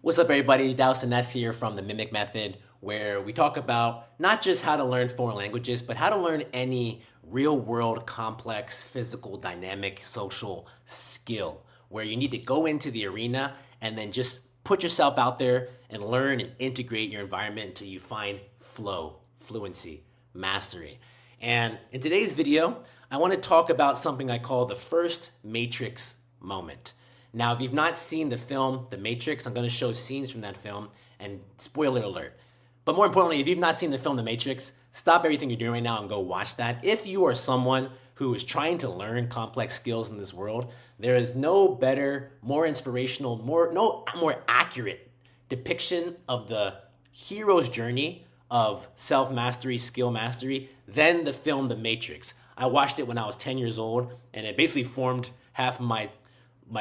What's up, everybody? Dallas and Ness here from the Mimic Method, where we talk about not just how to learn foreign languages, but how to learn any real world, complex, physical, dynamic, social skill, where you need to go into the arena and then just put yourself out there and learn and integrate your environment until you find flow, fluency, mastery. And in today's video, I want to talk about something I call the first matrix moment. Now, if you've not seen the film The Matrix, I'm going to show scenes from that film, and spoiler alert. But more importantly, if you've not seen the film The Matrix, stop everything you're doing right now and go watch that. If you are someone who is trying to learn complex skills in this world, there is no better, more inspirational, more accurate depiction of the hero's journey of self-mastery, skill mastery than the film The Matrix. I watched it when I was 10 years old, and it basically formed half of my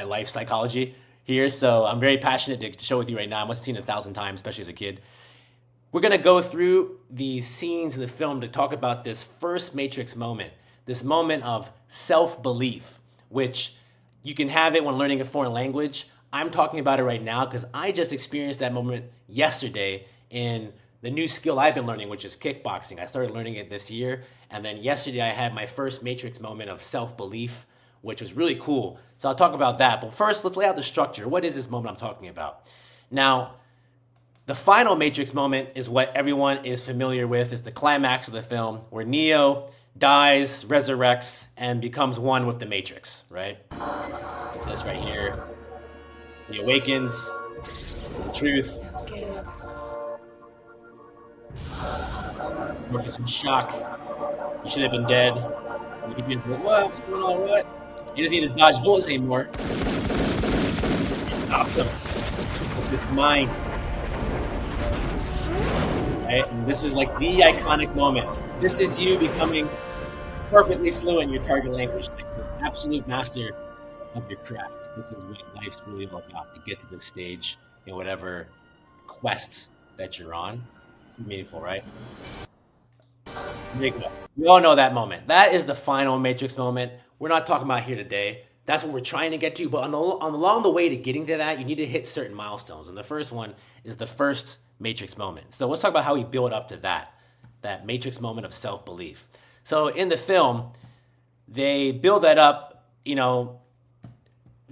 life psychology here. So I'm very passionate to share with you right now. I must have seen it 1,000 times, especially as a kid. We're going to go through the scenes in the film to talk about this first Matrix moment, this moment of self-belief, which you can have it when learning a foreign language. I'm talking about it right now because I just experienced that moment yesterday in the new skill I've been learning, which is kickboxing. I started learning it this year. And then yesterday I had my first Matrix moment of self-belief, which was really cool. So I'll talk about that. But first, let's lay out the structure. What is this moment I'm talking about? Now, the final Matrix moment is what everyone is familiar with. It's the climax of the film where Neo dies, resurrects, and becomes one with the Matrix, right? It's this right here. He awakens to the truth. Morpheus in shock. He should have been dead. He'd been, what? What's going on? What? He doesn't need to dodge bullets anymore. Stop them with his mind. Right? And this is like the iconic moment. This is you becoming perfectly fluent in your target language, like the absolute master of your craft. This is what life's really all about, to get to this stage in whatever quests that you're on. It's meaningful, right? We all know that moment. That is the final Matrix moment. We're not talking about here today. That's what we're trying to get to. But along the way to getting to that, you need to hit certain milestones. And the first one is the first Matrix moment. So let's talk about how we build up to that Matrix moment of self-belief. So in the film, they build that up. You know,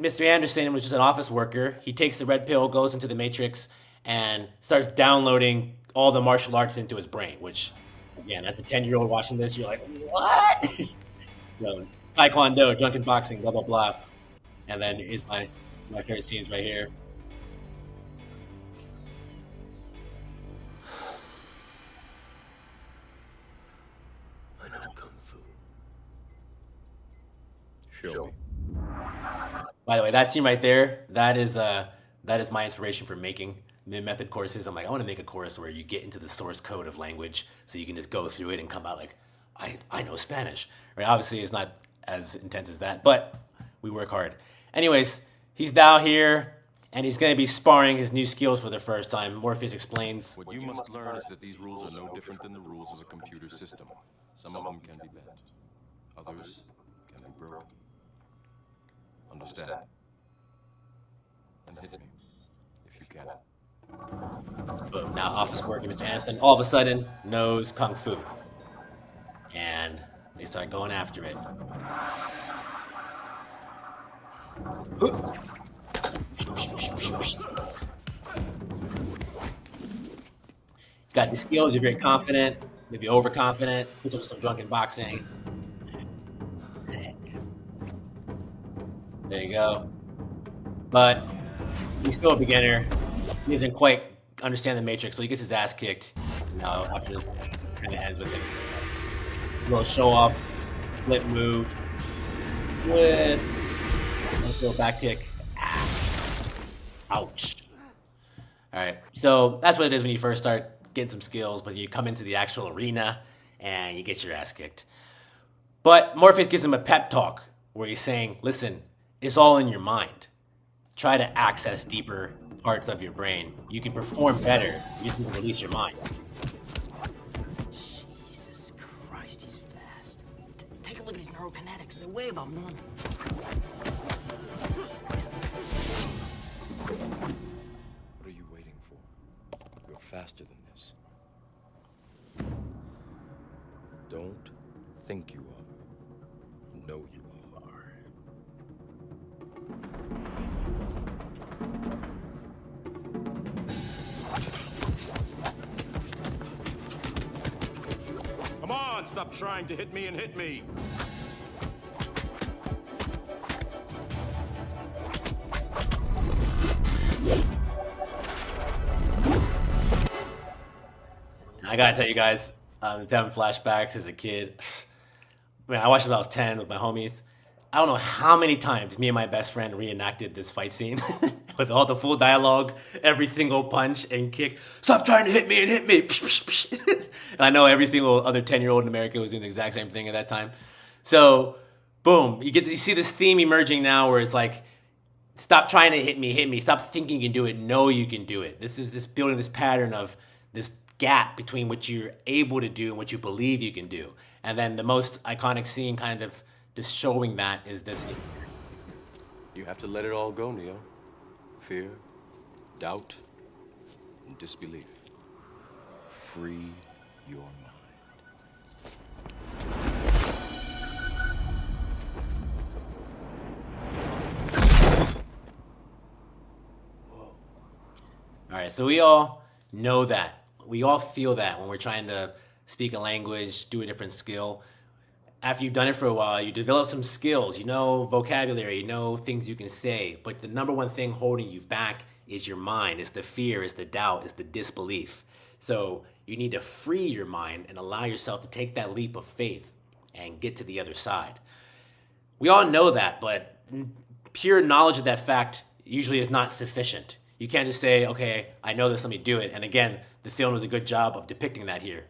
Mr. Anderson was just an office worker. He takes the red pill, goes into the Matrix, and starts downloading all the martial arts into his brain, which, again, as a 10-year-old watching this, you're like, what? Taekwondo, drunken boxing, blah, blah, blah. And then here's my favorite scenes right here. I know Kung Fu. Show me. By the way, that scene right there, that is my inspiration for making method courses. I'm like, I want to make a course where you get into the source code of language so you can just go through it and come out like, I know Spanish. Right? Obviously, it's not as intense as that, but we work hard. Anyways, he's down here, and he's going to be sparring his new skills for the first time. Morpheus explains. What you must learn is that these rules are no different than the rules of a computer system. Some of them can be bent, others can be broken. Understand? And hit me, if you can. Boom. Now, office work, Mr. Anderson all of a sudden knows Kung Fu. And they start going after it. Got the skills, you're very confident, maybe overconfident, switch up some drunken boxing. There you go. But he's still a beginner. He doesn't quite understand the Matrix, so he gets his ass kicked. You know, after this kind of ends with it. A little show off, flip move with a little back kick. Ouch. All right, so that's what it is when you first start getting some skills, but you come into the actual arena and you get your ass kicked. But Morpheus gives him a pep talk where he's saying, listen, it's all in your mind. Try to access deeper parts of your brain. You can perform better if you can release your mind. neurokinetics. They're way above normal. What are you faster than this. Don't think you are. Know you are. Come on, stop trying to hit me and hit me. I gotta tell you guys, I was having flashbacks as a kid. Man, I watched it when I was 10 with my homies. I don't know how many times me and my best friend reenacted this fight scene with all the full dialogue, every single punch and kick. Stop trying to hit me and hit me. And I know every single other 10-year-old in America was doing the exact same thing at that time. So, boom, you see this theme emerging now where it's like, stop trying to hit me. Stop thinking you can do it. Know you can do it. This is just building this pattern of this gap between what you're able to do and what you believe you can do. And then the most iconic scene kind of just showing that is this scene. You have to let it all go, Neo. Fear, doubt, and disbelief. Free your mind. All right, so we all know that. We all feel that when we're trying to speak a language, do a different skill. After you've done it for a while, you develop some skills. You know vocabulary, you know things you can say. But the number one thing holding you back is your mind. It's the fear, it's the doubt, it's the disbelief. So you need to free your mind and allow yourself to take that leap of faith and get to the other side. We all know that, but pure knowledge of that fact usually is not sufficient. You can't just say, okay, I know this, let me do it. And again, the film does a good job of depicting that here.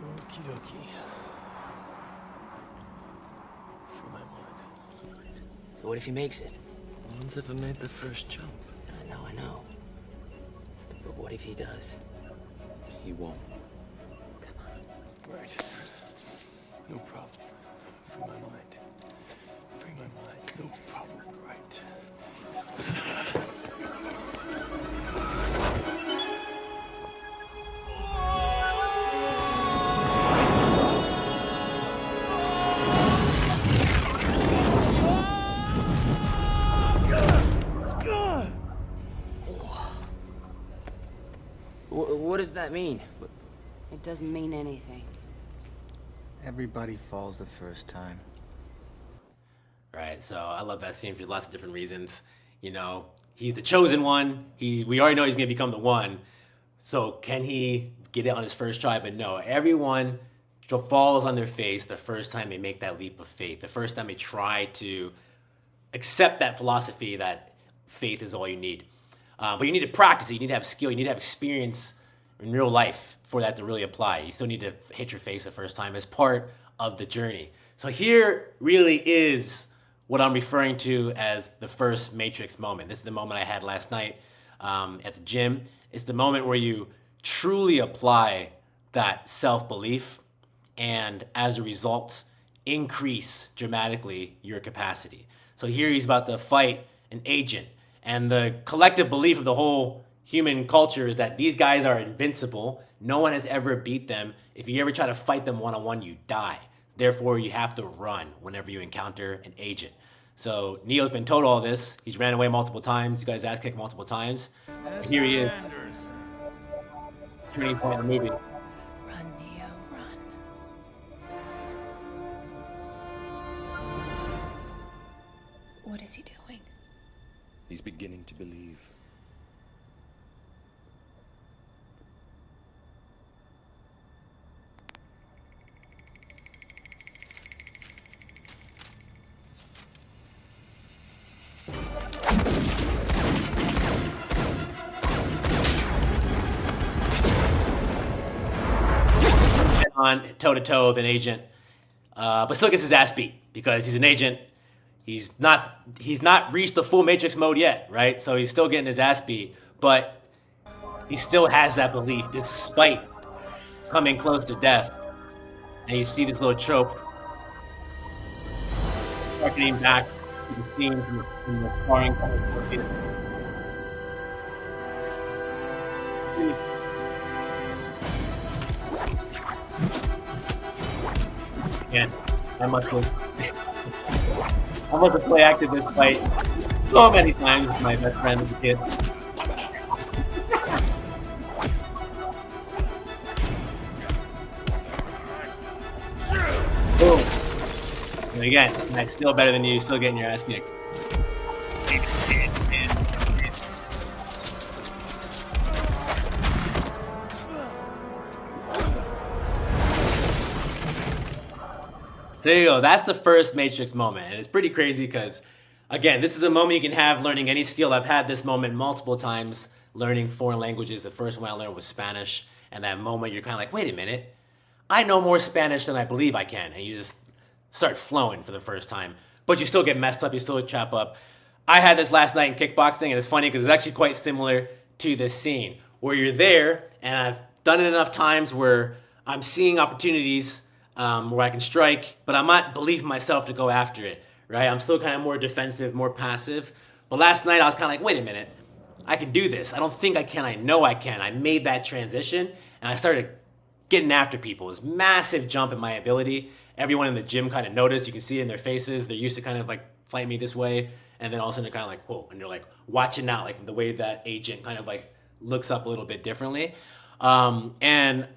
Okie dokie. For my mind. So what if he makes it? No one's ever made the first jump. I know. But what if he does? He won't. Right. No problem. Free my mind. Free my mind. No problem. Right. What does that mean? It doesn't mean anything. Everybody falls the first time. Right, so I love that scene for lots of different reasons. You know, he's the chosen one. We already know he's going to become the one. So can he get it on his first try? But no, everyone falls on their face the first time they make that leap of faith. The first time they try to accept that philosophy that faith is all you need. But you need to practice it. You need to have skill. You need to have experience in real life for that to really apply. You still need to hit your face the first time as part of the journey. So here really is what I'm referring to as the first Matrix moment. This is the moment I had last night at the gym. It's the moment where you truly apply that self-belief and as a result, increase dramatically your capacity. So here he's about to fight an agent, and the collective belief of the whole human culture is that these guys are invincible. No one has ever beat them. If you ever try to fight them one-on-one, you die. Therefore, you have to run whenever you encounter an agent. So Neo's been told all this. He's ran away multiple times. You guys ass kicked multiple times. And here he is. Turning point in the movie. Run, Neo, run. What is he doing? He's beginning to believe. On toe-to-toe with an agent, but still gets his ass beat because he's an agent. He's not reached the full Matrix mode yet, right? So he's still getting his ass beat, but he still has that belief despite coming close to death. And you see this little trope harkening back to the scene from the sparring competition. Yeah, I must have I must have play acted this fight so many times with my best friend as a kid. Boom. And again, I'm still better than you, still getting your ass kicked. So there you go. That's the first Matrix moment. And it's pretty crazy because, again, this is a moment you can have learning any skill. I've had this moment multiple times learning foreign languages. The first one I learned was Spanish. And that moment you're kind of like, wait a minute. I know more Spanish than I believe I can. And you just start flowing for the first time. But you still get messed up. You still chop up. I had this last night in kickboxing. And it's funny because it's actually quite similar to this scene where you're there. And I've done it enough times where I'm seeing opportunities where I can strike, but I'm not believing myself to go after it, right? I'm still kind of more defensive, more passive. But last night I was kind of like, wait a minute, I can do this. I don't think I can, I know I can. I made that transition, and I started getting after people. This massive jump in my ability. Everyone in the gym kind of noticed. You can see it in their faces. They're used to kind of like fight me this way, and then all of a sudden they're kind of like, whoa, and they're like watching out, like the way that agent kind of like looks up a little bit differently. And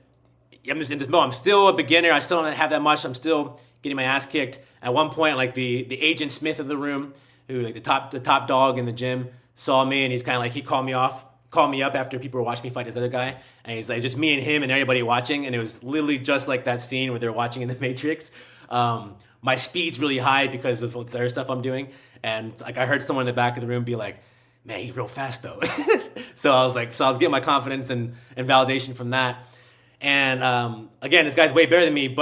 I'm just in this mode. I'm still a beginner. I still don't have that much. I'm still getting my ass kicked. At one point, like the Agent Smith of the room, who like the top dog in the gym, saw me, and he's kind of like, he called me up after people were watching me fight this other guy, and he's like, just me and him and everybody watching, and it was literally just like that scene where they're watching in the Matrix. My speed's really high because of what's other stuff I'm doing, and like I heard someone in the back of the room be like, man, he's real fast though. So I was getting my confidence and validation from that. And again, this guy's way better than me,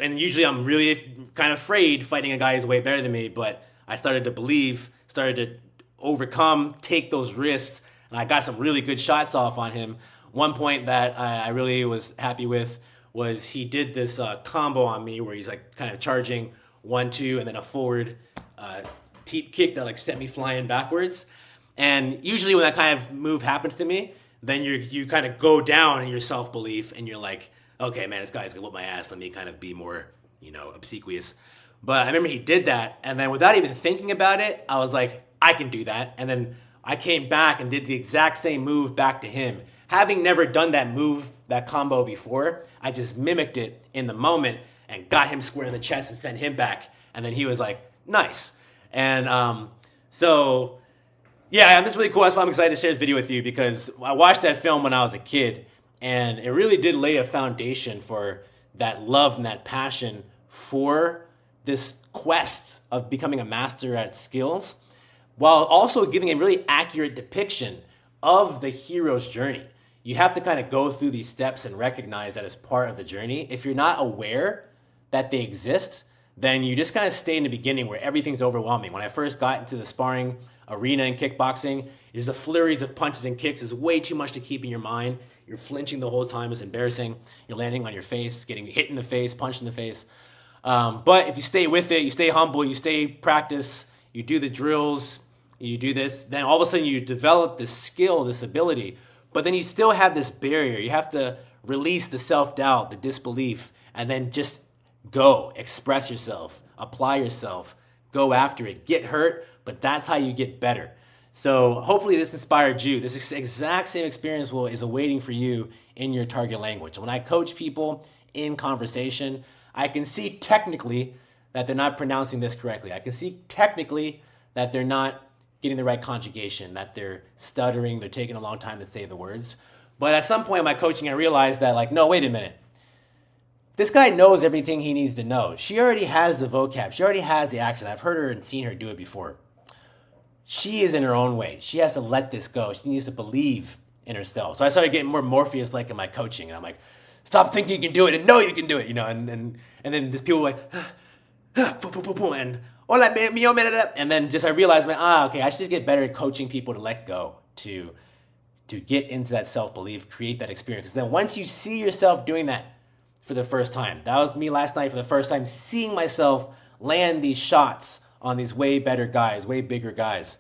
and usually I'm really kind of afraid fighting a guy who's way better than me, but I started to believe, started to overcome, take those risks, and I got some really good shots off on him. One point that I really was happy with was he did this combo on me where he's like kind of charging 1-2 and then a forward teep kick that like sent me flying backwards. And usually when that kind of move happens to me, then you kind of go down in your self-belief and you're like, okay, man, this guy's gonna whip my ass. Let me kind of be more, obsequious. But I remember he did that, and then without even thinking about it, I was like, I can do that. And then I came back and did the exact same move back to him. Having never done that move, that combo before, I just mimicked it in the moment and got him square in the chest and sent him back. And then he was like, nice. And so... yeah, I'm just really cool. That's why I'm excited to share this video with you, because I watched that film when I was a kid, and it really did lay a foundation for that love and that passion for this quest of becoming a master at skills, while also giving a really accurate depiction of the hero's journey. You have to kind of go through these steps and recognize that as part of the journey. If you're not aware that they exist, then you just kind of stay in the beginning where everything's overwhelming. When I first got into the sparring arena in kickboxing, is the flurries of punches and kicks is way too much to keep in your mind. You're flinching the whole time. It's embarrassing. You're landing on your face, getting hit in the face, punched in the face. But if you stay with it, you stay humble, you stay practice, you do the drills, you do this, then all of a sudden you develop this skill, this ability. But then you still have this barrier. You have to release the self-doubt, the disbelief, and then just go, express yourself, apply yourself, go after it, get hurt, but that's how you get better. So hopefully this inspired you. This exact same experience is awaiting for you in your target language. When I coach people in conversation, I can see technically that they're not pronouncing this correctly. I can see technically that they're not getting the right conjugation, that they're stuttering, they're taking a long time to say the words. But at some point in my coaching, I realized that, like, no, wait a minute. This guy knows everything he needs to know. She already has the vocab. She already has the accent. I've heard her and seen her do it before. She is in her own way. She has to let this go. She needs to believe in herself. So I started getting more Morpheus-like in my coaching. And I'm like, stop thinking you can do it and know you can do it, and then these people were like, boom, boom, boom, boom, and hola, mío, and then just I realized, okay, I should just get better at coaching people to let go, to get into that self-belief, create that experience. Then once you see yourself doing that for the first time, that was me last night for the first time, seeing myself land these shots on these way better guys, way bigger guys.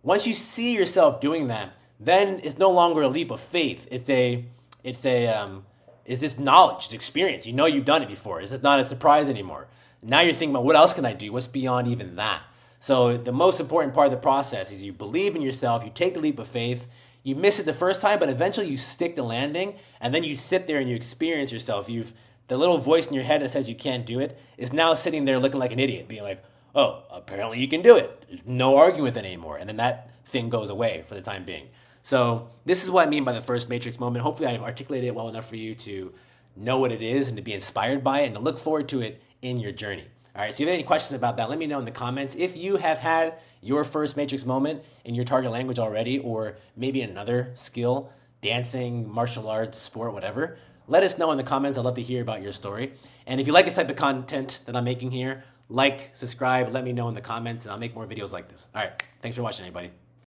Once you see yourself doing that, then it's no longer a leap of faith. It's this knowledge, it's experience. You know you've done it before. It's just not a surprise anymore. Now you're thinking about what else can I do? What's beyond even that? So the most important part of the process is you believe in yourself, you take the leap of faith, you miss it the first time, but eventually you stick the landing, and then you sit there and you experience yourself. The little voice in your head that says you can't do it is now sitting there looking like an idiot, being like, oh, apparently you can do it. There's no arguing with it anymore. And then that thing goes away for the time being. So this is what I mean by the first Matrix moment. Hopefully I've articulated it well enough for you to know what it is and to be inspired by it and to look forward to it in your journey. All right, so if you have any questions about that, let me know in the comments. If you have had your first Matrix moment in your target language already, or maybe another skill, dancing, martial arts, sport, whatever, let us know in the comments. I'd love to hear about your story. And if you like this type of content that I'm making here, like, subscribe, let me know in the comments, and I'll make more videos like this. All right, thanks for watching, everybody.